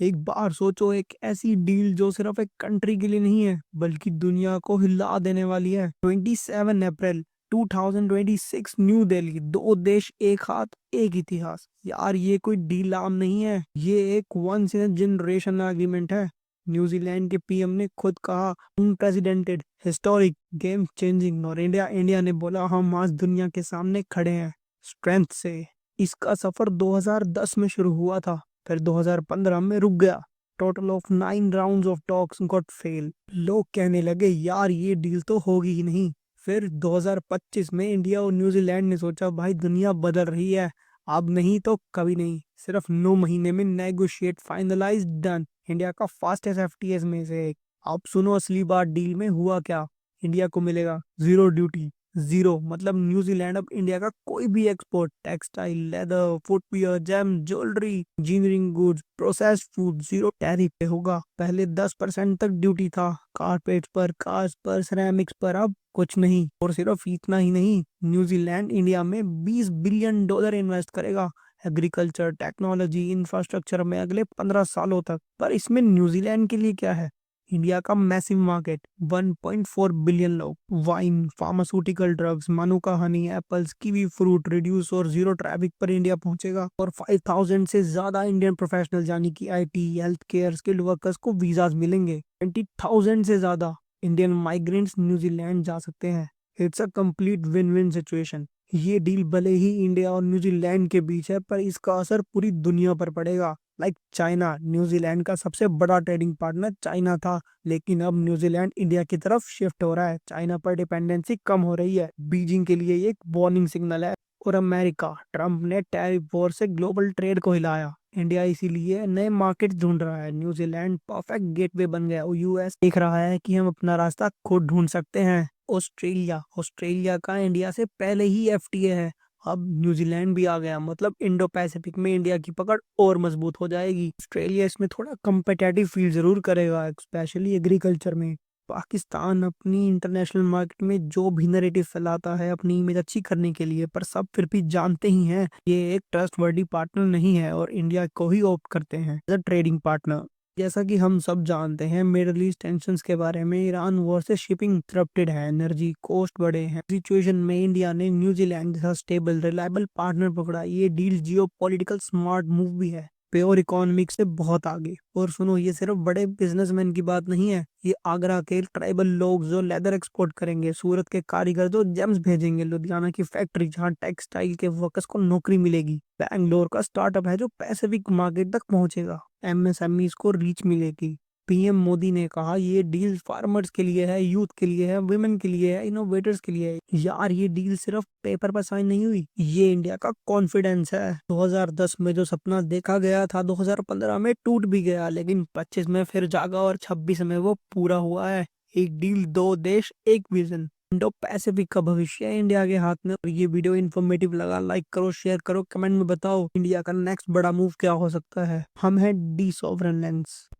एक बार सोचो, एक ऐसी डील जो सिर्फ एक कंट्री के लिए नहीं है बल्कि दुनिया को हिला देने वाली है। 27 अप्रैल 2026, न्यू दिल्ली। दो देश, एक हाथ, एक इतिहास। यार ये कोई डील आम नहीं है, ये एक वंस इन जनरेशन एग्रीमेंट है। न्यूजीलैंड के पीएम ने खुद कहा अनप्रेसिडेंटेड, हिस्टोरिक, गेम चेंजिंग। और इंडिया ने बोला हम आज दुनिया के सामने खड़े हैं स्ट्रेंथ से। इसका सफर 2010 में शुरू हुआ था, फिर 2015 में रुक गया। Total of 9 rounds of talks got fail. लोग कहने लगे यार ये डील तो होगी ही नहीं। फिर 2025 में इंडिया और न्यूजीलैंड ने सोचा भाई दुनिया बदल रही है, अब नहीं तो कभी नहीं। सिर्फ 9 महीने में नेगोशिएट, फाइनलाइज, डन। इंडिया का फास्टेस्ट एफटीएस में से एक। अब सुनो असली बात, डील में हुआ क्या। इंडिया को मिलेगा जीरो ड्यूटी। जीरो मतलब न्यूजीलैंड अब इंडिया का कोई भी export, textile, leather, footwear, gem, jewellery, engineering goods, processed food, zero tariff पे होगा। पहले 10% तक ड्यूटी था, कारपेट पर, कार्स पर, सिरेमिक्स पर। अब कुछ नहीं। और सिर्फ इतना ही नहीं, न्यूजीलैंड इंडिया में $20 बिलियन इन्वेस्ट करेगा एग्रीकल्चर, टेक्नोलॉजी, इंफ्रास्ट्रक्चर में अगले 15 सालों तक। पर इसमें न्यूजीलैंड के लिए क्या है। इंडिया का मैसिव मार्केट, 1.4 बिलियन लोग, wine, pharmaceutical, drugs, manuka honey, apples, kiwi fruit, reduce और जीरो ट्रैफिक पर इंडिया पहुंचेगा। और 5,000 से ज्यादा इंडियन प्रोफेशनल यानी कि IT, health care, skilled workers को वीजाज मिलेंगे। 20,000 से ज्यादा इंडियन माइग्रेंट्स न्यूजीलैंड जा सकते हैं। It's a complete win win situation. ये डील भले ही इंडिया और न्यूजीलैंड के बीच है, पर इसका असर पूरी दुनिया पर पड़ेगा। लाइक चाइना, न्यूजीलैंड का सबसे बड़ा ट्रेडिंग पार्टनर चाइना था, लेकिन अब न्यूजीलैंड इंडिया की तरफ शिफ्ट हो रहा है। चाइना पर डिपेंडेंसी कम हो रही है। बीजिंग के लिए ये एक वार्निंग सिग्नल है। और अमेरिका, ट्रम्प ने टैरिफ वॉर से ग्लोबल ट्रेड को हिलाया। इंडिया इसीलिए नए मार्केट ढूंढ रहा है। न्यूजीलैंड परफेक्ट गेटवे बन गया। और यूएस देख रहा है कि हम अपना रास्ता खुद ढूंढ सकते हैं। ऑस्ट्रेलिया ऑस्ट्रेलिया का इंडिया से पहले ही एफटीए है। अब न्यूजीलैंड भी आ गया, मतलब इंडो पैसिफिक में इंडिया की पकड़ और मजबूत हो जाएगी। ऑस्ट्रेलिया इसमें थोड़ा competitive फील जरूर करेगा, स्पेशली एग्रीकल्चर में। पाकिस्तान अपनी इंटरनेशनल मार्केट में जो भी नैरेटिव फैलाता है अपनी इमेज अच्छी करने के लिए, पर सब फिर भी जानते ही हैं ये एक ट्रस्टवर्दी पार्टनर नहीं है और इंडिया को ही ऑप्ट करते हैं एज अ ट्रेडिंग पार्टनर। जैसा कि हम सब जानते हैं मिडिल ईस्ट टेंशंस के बारे में, ईरान वॉर से शिपिंग इंटरप्टेड है, एनर्जी कॉस्ट बढ़े हैं। सिचुएशन में इंडिया ने न्यूजीलैंड जैसा स्टेबल, रिलायबल पार्टनर पकड़ा। ये डील जियो पॉलिटिकल स्मार्ट मूव भी है, प्योर इकोनॉमिक्स से बहुत आगे। और सुनो, ये सिर्फ बड़े बिजनेसमैन की बात नहीं है। ये आगरा के ट्राइबल लोग जो लेदर एक्सपोर्ट करेंगे, सूरत के कारीगर जो जेम्स भेजेंगे, लुधियाना की फैक्ट्री जहाँ टेक्सटाइल के वर्कर्स को नौकरी मिलेगी, बैंगलोर का स्टार्टअप है जो पैसिफिक मार्केट तक पहुंचेगा, एमएसएमईज को रीच मिलेगी। पीएम मोदी ने कहा ये डील फार्मर्स के लिए है, यूथ के लिए है, वुमेन के लिए है, इनोवेटर्स के लिए है। यार ये डील सिर्फ पेपर पर साइन नहीं हुई, ये इंडिया का कॉन्फिडेंस है। 2010 में जो सपना देखा गया था 2015 में टूट भी गया, लेकिन 25 में फिर जागा और 26 में वो पूरा हुआ है। एक डील, दो देश, एक विजन। इंडो पैसिफिक का भविष्य है इंडिया के हाथ में। और ये वीडियो इन्फॉर्मेटिव लगा, लाइक करो, शेयर करो, कमेंट में बताओ इंडिया का नेक्स्ट बड़ा मूव क्या हो सकता है। हम हैं डी सॉवरन लेंस।